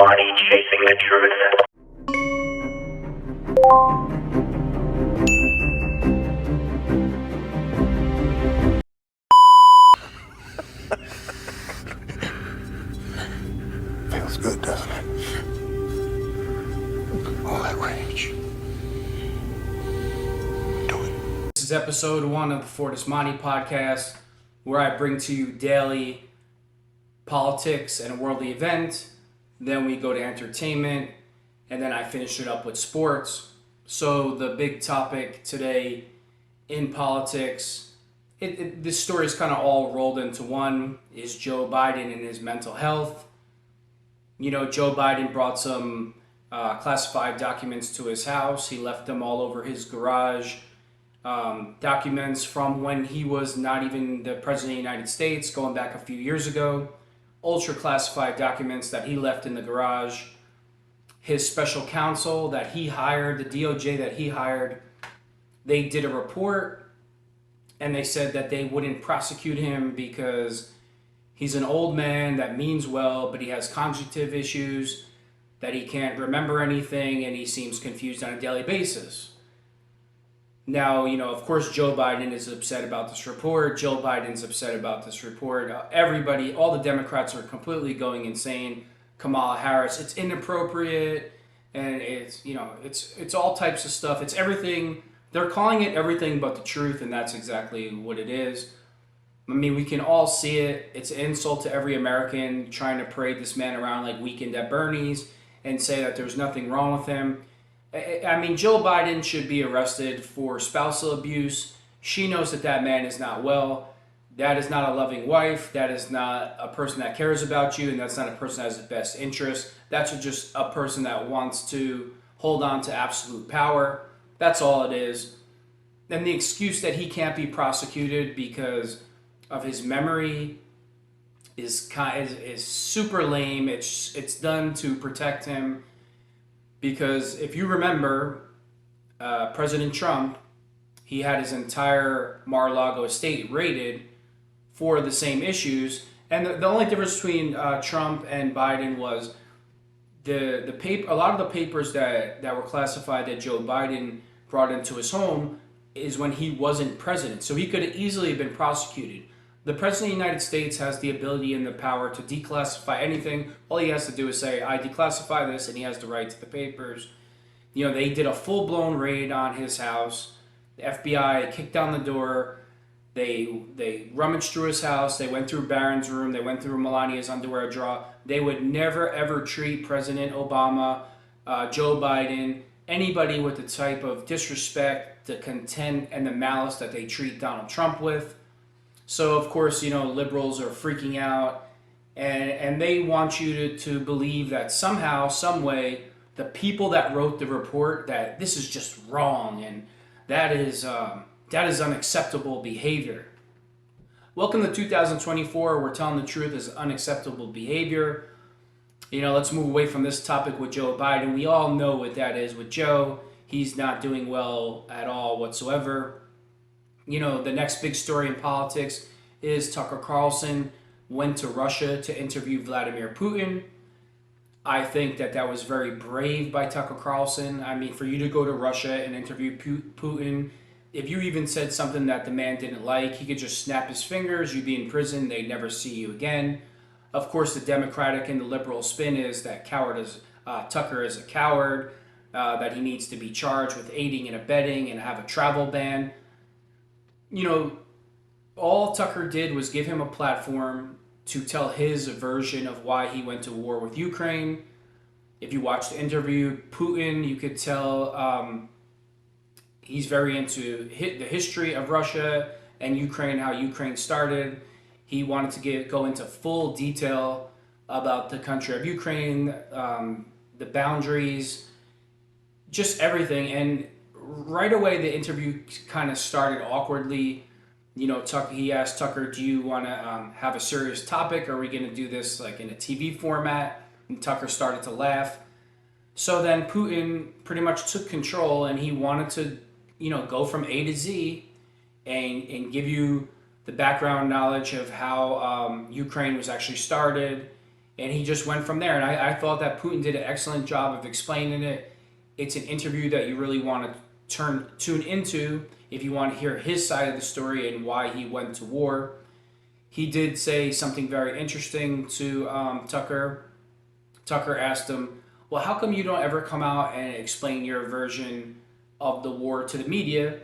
body chasing the truth. Feels good, doesn't it? All that rage. Do it. This is episode 1 of the Fortismani podcast, where I bring to you daily politics and a worldly event. Then we go to entertainment, and then I finish it up with sports. So the big topic today in politics, this story is kind of all rolled into one, is Joe Biden and his mental health. You know, Joe Biden brought some classified documents to his house. He left them all over his garage. Documents from when he was not even the president of the United States, going back a few years ago. Ultra classified documents that he left in the garage. His special counsel that he hired, the DOJ that he hired, they did a report and they said that they wouldn't prosecute him because he's an old man that means well, but he has cognitive issues, that he can't remember anything, and he seems confused on a daily basis. Now, you know, of course, Joe Biden is upset about this report. Joe Biden's upset about this report. Everybody, all the Democrats are completely going insane. Kamala Harris, it's inappropriate, and it's, you know, it's all types of stuff. It's everything. They're calling it everything but the truth, and that's exactly what it is. I mean, we can all see it. It's an insult to every American trying to parade this man around like Weekend at Bernie's and say that there's nothing wrong with him. I mean, Joe Biden should be arrested for spousal abuse. She knows that that man is not well. That is not a loving wife. That is not a person that cares about you, and that's not a person that has the best interest. That's just a person that wants to hold on to absolute power. That's all it is. And the excuse that he can't be prosecuted because of his memory is super lame. It's done to protect him. Because if you remember, President Trump, he had his entire Mar-a-Lago estate raided for the same issues. And the only difference between Trump and Biden was the paper. A lot of the papers that were classified that Joe Biden brought into his home is when he wasn't president. So he could have easily been prosecuted. The President of the United States has the ability and the power to declassify anything. All he has to do is say, I declassify this, and he has the right to the papers. You know, they did a full-blown raid on his house. The FBI kicked down the door. They rummaged through his house. They went through Barron's room. They went through Melania's underwear drawer. They would never, ever treat President Obama, Joe Biden, anybody with the type of disrespect, the contempt, and the malice that they treat Donald Trump with. So, of course, you know, liberals are freaking out, and they want you to believe that somehow, some way, the people that wrote the report, that this is just wrong, and that is unacceptable behavior. Welcome to 2024. We're telling the truth is unacceptable behavior. You know, let's move away from this topic with Joe Biden. We all know what that is with Joe. He's not doing well at all whatsoever. You know, the next big story in politics is Tucker Carlson went to Russia to interview Vladimir Putin. I think that was very brave by Tucker Carlson. I mean, for you to go to Russia and interview Putin, if you even said something that the man didn't like, he could just snap his fingers, you'd be in prison, they'd never see you again. Of course, the Democratic and the liberal spin is that Tucker is a coward, that he needs to be charged with aiding and abetting and have a travel ban. You know, all Tucker did was give him a platform to tell his version of why he went to war with Ukraine. If you watch the interview, Putin, you could tell he's very into the history of Russia and Ukraine, how Ukraine started. He wanted to go into full detail about the country of Ukraine, the boundaries, just everything. And right away, the interview kind of started awkwardly. You know, he asked Tucker, do you want to have a serious topic? Or are we going to do this like in a TV format? And Tucker started to laugh. So then Putin pretty much took control, and he wanted to, you know, go from A to Z and give you the background knowledge of how Ukraine was actually started And he just went from there. And I thought that Putin did an excellent job of explaining it. It's an interview that you really want to tune into if you want to hear his side of the story and why he went to war. He did say something very interesting to Tucker. Tucker asked him, well, how come you don't ever come out and explain your version of the war to the media?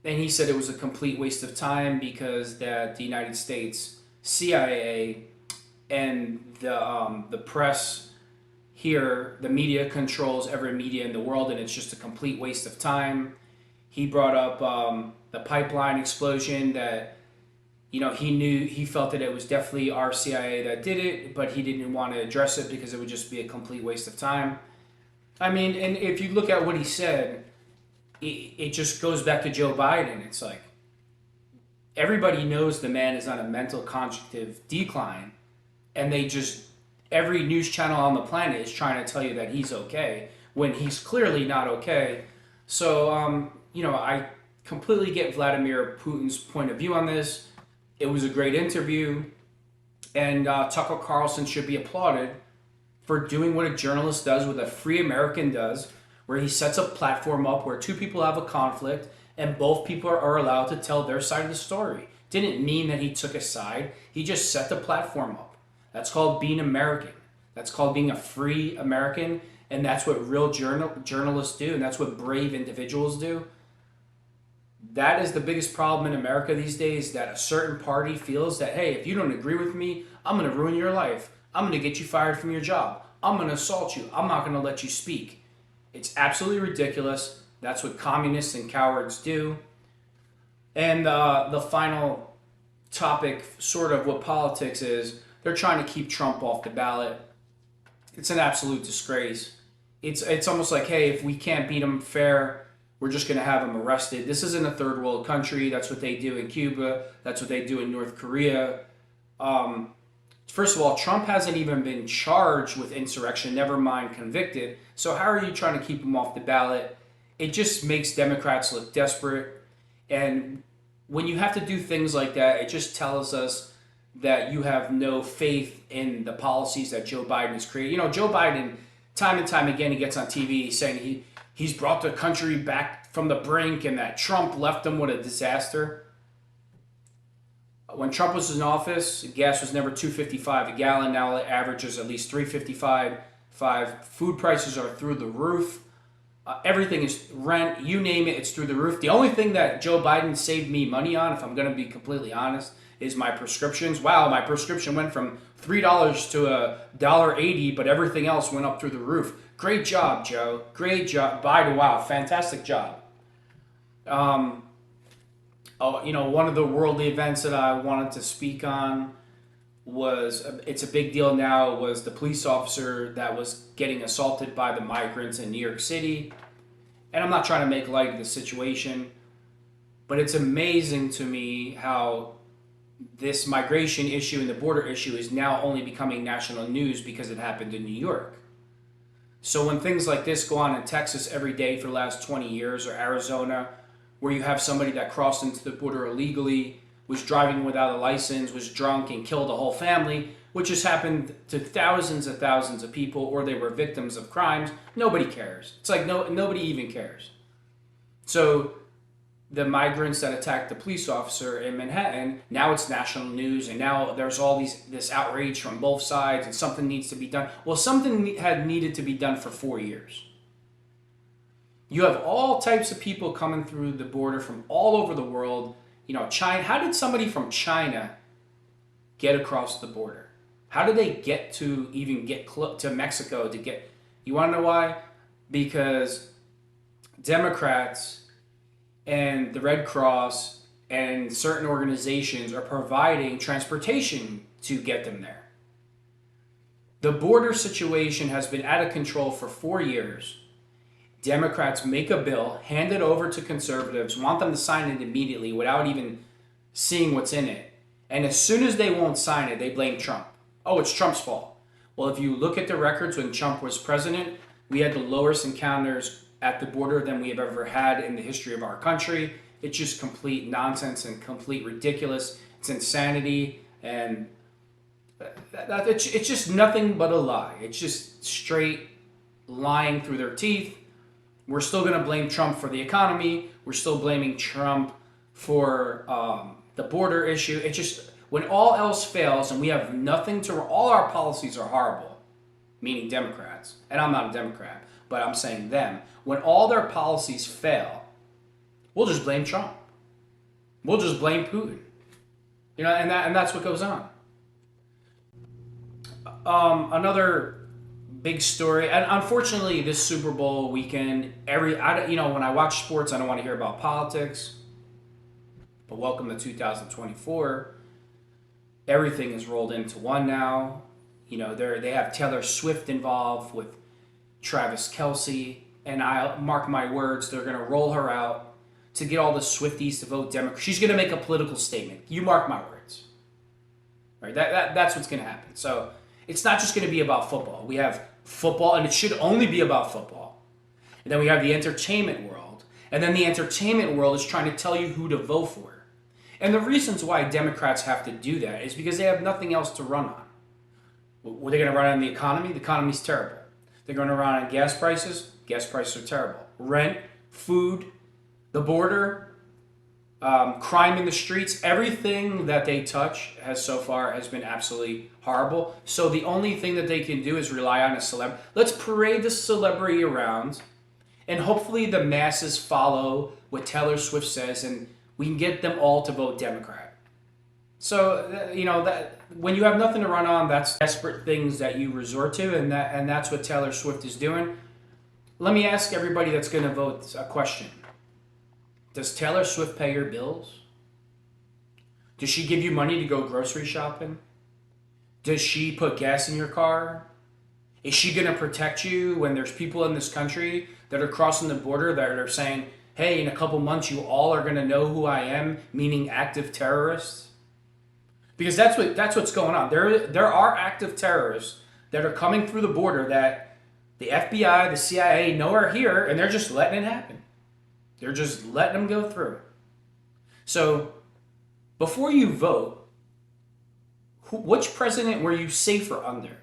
And he said it was a complete waste of time because that the United States CIA and the press here, the media controls every media in the world, and it's just a complete waste of time. He brought up the pipeline explosion that, he felt that it was definitely our CIA that did it, but he didn't want to address it because it would just be a complete waste of time. I mean, and if you look at what he said, it just goes back to Joe Biden. It's like everybody knows the man is on a mental cognitive decline, and every news channel on the planet is trying to tell you that he's okay when he's clearly not okay. So, I completely get Vladimir Putin's point of view on this. It was a great interview, and Tucker Carlson should be applauded for doing what a journalist does, what a free American does, where he sets a platform up where two people have a conflict and both people are allowed to tell their side of the story. Didn't mean that he took a side. He just set the platform up. That's called being American. That's called being a free American, and that's what real journalists do, and that's what brave individuals do. That is the biggest problem in America these days, that a certain party feels that, hey, if you don't agree with me, I'm going to ruin your life. I'm going to get you fired from your job. I'm going to assault you. I'm not going to let you speak. It's absolutely ridiculous. That's what communists and cowards do. And the final topic, sort of what politics is, they're trying to keep Trump off the ballot. It's an absolute disgrace. It's almost like, hey, if we can't beat him fair, we're just going to have him arrested. This isn't a third world country. That's what they do in Cuba. That's what they do in North Korea. First of all, Trump hasn't even been charged with insurrection, never mind convicted. So how are you trying to keep him off the ballot? It just makes Democrats look desperate. And when you have to do things like that, it just tells us that you have no faith in the policies that Joe Biden has created. Joe Biden, time and time again, he gets on TV saying he's brought the country back from the brink and that Trump left them with a disaster. When Trump was in office, gas was never $2.55 a gallon. Now it averages at least $3.55. Food prices are through the roof. Everything is rent, you name it, it's through the roof. The only thing that Joe Biden saved me money on, if I'm going to be completely honest, is my prescriptions. Wow, my prescription went from $3 to $1.80, but everything else went up through the roof. Great job, Joe. Great job. Biden, wow, fantastic job. One of the worldly events that I wanted to speak on it's a big deal now, was the police officer that was getting assaulted by the migrants in New York City. And I'm not trying to make light of the situation, but it's amazing to me how this migration issue and the border issue is now only becoming national news because it happened in New York. So when things like this go on in Texas every day for the last 20 years, or Arizona, where you have somebody that crossed into the border illegally, was driving without a license, was drunk, and killed a whole family, which has happened to thousands and thousands of people, or they were victims of crimes, nobody cares. It's like nobody even cares. So the migrants that attacked the police officer in Manhattan, now it's national news, and now there's all this outrage from both sides, and something needs to be done. Well, something had needed to be done for 4 years. You have all types of people coming through the border from all over the world. China. How did somebody from China get across the border? How did they get to to Mexico to get? You want to know why? Because Democrats and the Red Cross and certain organizations are providing transportation to get them there. The border situation has been out of control for 4 years. Democrats make a bill, hand it over to conservatives, want them to sign it immediately without even seeing what's in it. And as soon as they won't sign it, they blame Trump. Oh, it's Trump's fault. Well, if you look at the records when Trump was president, we had the lowest encounters at the border than we have ever had in the history of our country. It's just complete nonsense and complete ridiculous. It's insanity. And It's just nothing but a lie. It's just straight lying through their teeth. We're still going to blame Trump for the economy. We're still blaming Trump for the border issue. It's just when all else fails and we have nothing to, all our policies are horrible, meaning Democrats. And I'm not a Democrat, but I'm saying them. When all their policies fail, we'll just blame Trump. We'll just blame Putin. You know, and that's what goes on. Another big story, and unfortunately, this Super Bowl weekend, when I watch sports, I don't want to hear about politics. But welcome to 2024. Everything is rolled into one now. You know, they have Taylor Swift involved with Travis Kelce, and I mark my words, they're going to roll her out to get all the Swifties to vote Democrat. She's going to make a political statement. You mark my words. Right? That's what's going to happen. So it's not just going to be about football. We have football, and it should only be about football. And then we have the entertainment world. And then the entertainment world is trying to tell you who to vote for. And the reasons why Democrats have to do that is because they have nothing else to run on. Were they going to run on the economy? The economy's terrible. They're going to run on gas prices? Gas prices are terrible. Rent, food, the border, crime in the streets, everything that they touch so far has been absolutely horrible. So the only thing that they can do is rely on a celebrity. Let's parade the celebrity around, and hopefully the masses follow what Taylor Swift says, and we can get them all to vote Democrat. So, that when you have nothing to run on, that's desperate things that you resort to, and that's what Taylor Swift is doing. Let me ask everybody that's going to vote a question. Does Taylor Swift pay your bills? Does she give you money to go grocery shopping? Does she put gas in your car? Is she going to protect you when there's people in this country that are crossing the border that are saying, hey, in a couple months you all are going to know who I am, meaning active terrorists? Because that's what's going on. There are active terrorists that are coming through the border that the FBI, the CIA know are here, and they're just letting it happen. They're just letting them go through. So, before you vote, which president were you safer under?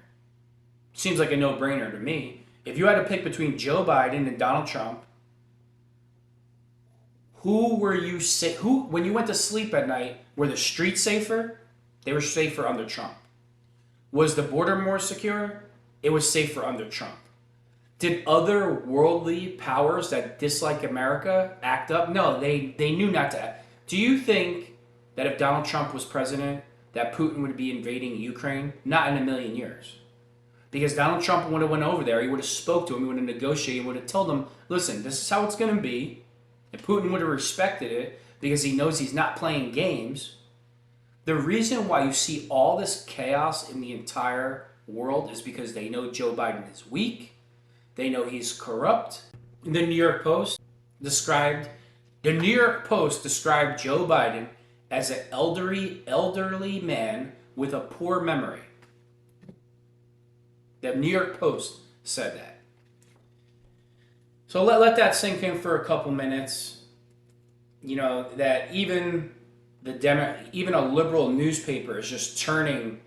Seems like a no-brainer to me. If you had to pick between Joe Biden and Donald Trump, who were you when you went to sleep at night, were the streets safer? They were safer under Trump. Was the border more secure? It was safer under Trump. Did other worldly powers that dislike America act up? No, they knew not to act. Do you think that if Donald Trump was president, that Putin would be invading Ukraine? Not in a million years. Because Donald Trump would have went over there, he would have spoke to him, he would have negotiated, he would have told him, listen, this is how it's going to be. And Putin would have respected it because he knows he's not playing games. The reason why you see all this chaos in the entire world is because they know Joe Biden is weak. They know he's corrupt. The New York Post described Joe Biden as an elderly man with a poor memory. The New York Post said that. So let that sink in for a couple minutes. You know, that even a liberal newspaper is just turning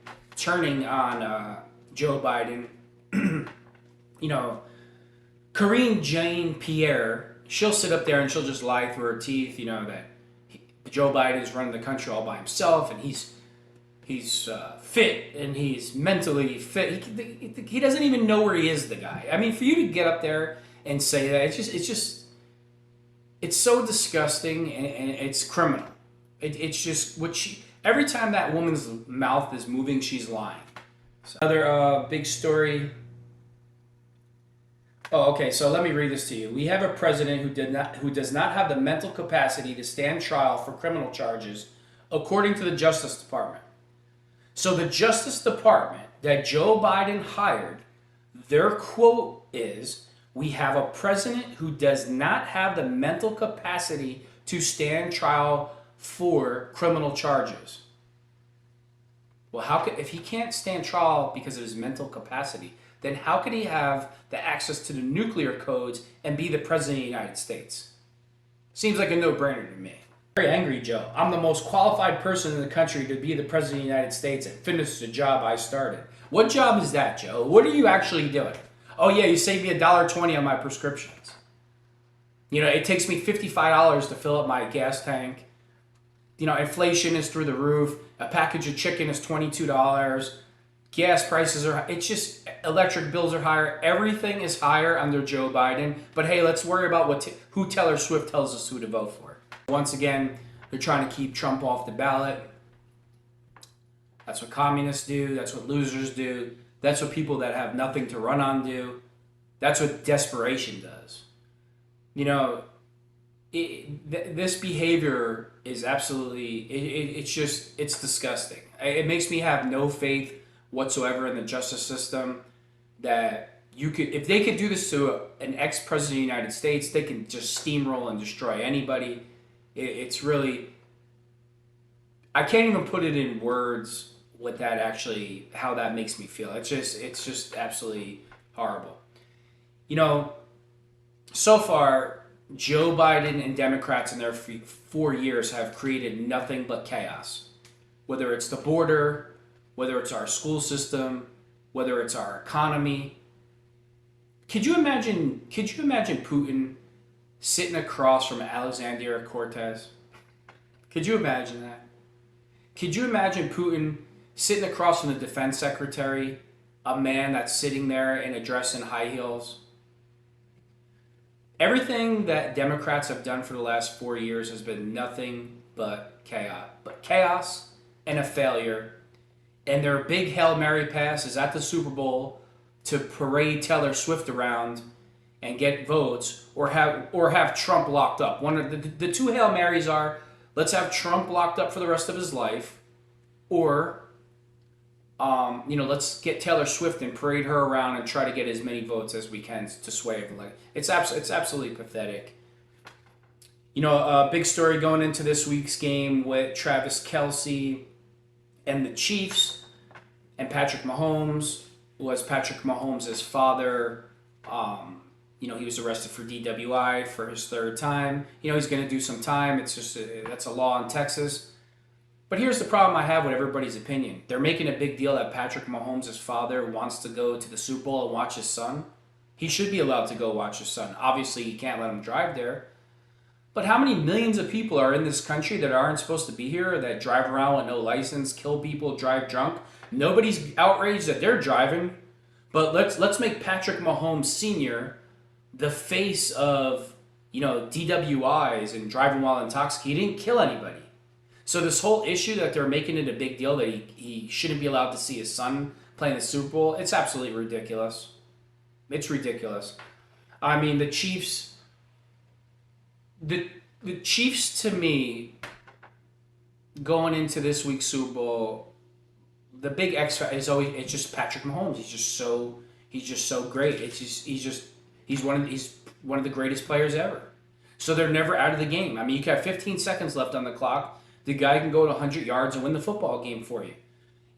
on Joe Biden. Karine Jean-Pierre, she'll sit up there and she'll just lie through her teeth, that Joe Biden is running the country all by himself, and he's fit and he's mentally fit. He doesn't even know where he is, the guy. I mean, for you to get up there and say that, it's so disgusting, and it's criminal. It's just every time that woman's mouth is moving, she's lying. So, another big story. Oh, okay. So let me read this to you. We have a president who does not have the mental capacity to stand trial for criminal charges, according to the Justice Department. So the Justice Department that Joe Biden hired, their quote is, "We have a president who does not have the mental capacity to stand trial for criminal charges." Well, if he can't stand trial because of his mental capacity, then how could he have the access to the nuclear codes and be the president of the United States? Seems like a no-brainer to me. Very angry, Joe. I'm the most qualified person in the country to be the president of the United States and finish the job I started. What job is that, Joe? What are you actually doing? Oh yeah, you saved me $1.20 on my prescriptions. You know, it takes me $55 to fill up my gas tank. You know, inflation is through the roof. A package of chicken is $22. Gas prices are, it's just, electric bills are higher. Everything is higher under Joe Biden. But hey, let's worry about who Taylor Swift tells us who to vote for. Once again, they're trying to keep Trump off the ballot. That's what communists do. That's what losers do. That's what people that have nothing to run on do. That's what desperation does. You know, this behavior is absolutely, it's disgusting. It makes me have no faith whatsoever in the justice system that you could, if they could do this to an ex-president of the United States, they can just steamroll and destroy anybody. It's really, I can't even put it in words what that actually, how that makes me feel. It's just absolutely horrible. You know, so far, Joe Biden and Democrats in their 4 years have created nothing but chaos. Whether it's the border, whether it's our school system, whether it's our economy. Could you imagine Putin sitting across from Alexandria Cortez? Could you imagine that? Could you imagine Putin sitting across from the defense secretary, a man that's sitting there in a dress and high heels? Everything that Democrats have done for the last 4 years has been nothing but chaos and a failure. And their big Hail Mary pass is at the Super Bowl to parade Taylor Swift around and get votes, or have Trump locked up. One of the two Hail Marys are, let's have Trump locked up for the rest of his life, or let's get Taylor Swift and parade her around and try to get as many votes as we can to sway it. Like, it's absolutely pathetic. You know, a big story going into this week's game with Travis Kelce and the Chiefs and Patrick Mahomes was Patrick Mahomes' father. He was arrested for DWI for his third time. You know, he's going to do some time. It's just that's a law in Texas. But here's the problem I have with everybody's opinion. They're making a big deal that Patrick Mahomes' father wants to go to the Super Bowl and watch his son. He should be allowed to go watch his son. Obviously, you can't let him drive there. But how many millions of people are in this country that aren't supposed to be here, that drive around with no license, kill people, drive drunk? Nobody's outraged that they're driving. But let's make Patrick Mahomes Sr. the face of, DWIs and driving while intoxicated. He didn't kill anybody. So this whole issue that they're making it a big deal that he shouldn't be allowed to see his son playing the Super Bowl, it's absolutely ridiculous. It's ridiculous. I mean, the Chiefs, the Chiefs to me, going into this week's Super Bowl, the big X factor is always, it's just Patrick Mahomes. He's just so great. He's one of the greatest players ever. So they're never out of the game. I mean, you can have 15 seconds left on the clock. The guy can go to 100 yards and win the football game for you.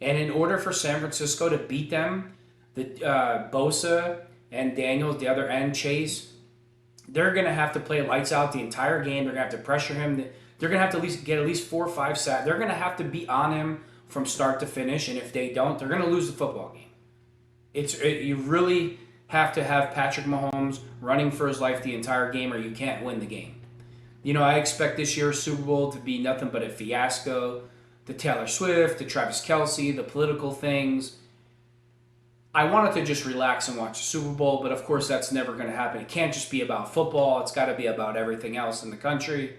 And in order for San Francisco to beat them, Bosa and Daniels, the other end, Chase, they're going to have to play lights out the entire game. They're going to have to pressure him. They're going to have to get at least 4 or 5 sacks. They're going to have to be on him from start to finish. And if they don't, they're going to lose the football game. You really have to have Patrick Mahomes running for his life the entire game, or you can't win the game. You know, I expect this year's Super Bowl to be nothing but a fiasco. The Taylor Swift, the Travis Kelce, the political things. I wanted to just relax and watch the Super Bowl, but of course that's never going to happen. It can't just be about football. It's got to be about everything else in the country.